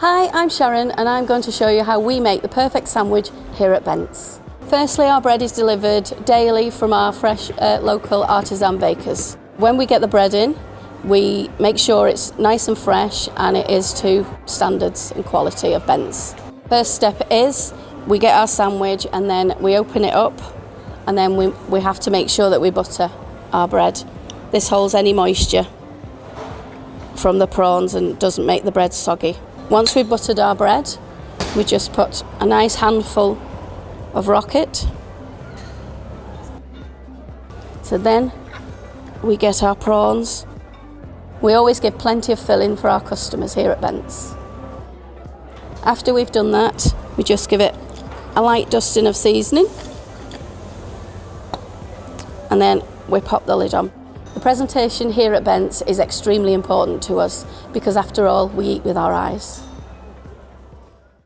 Hi, I'm Sharon and I'm going to show you how we make the perfect sandwich here at Bent's. Firstly, our bread is delivered daily from our fresh local artisan bakers. When we get the bread in, we make sure it's nice and fresh and it is to standards and quality of Bent's. First step is we get our sandwich and then we open it up and then we have to make sure that we butter our bread. This holds any moisture from the prawns and doesn't make the bread soggy. Once we've buttered our bread, we just put a nice handful of rocket. So then we get our prawns. We always give plenty of filling for our customers here at Bent's. After we've done that, we just give it a light dusting of seasoning and then we pop the lid on. The presentation here at Bent's is extremely important to us because after all, we eat with our eyes.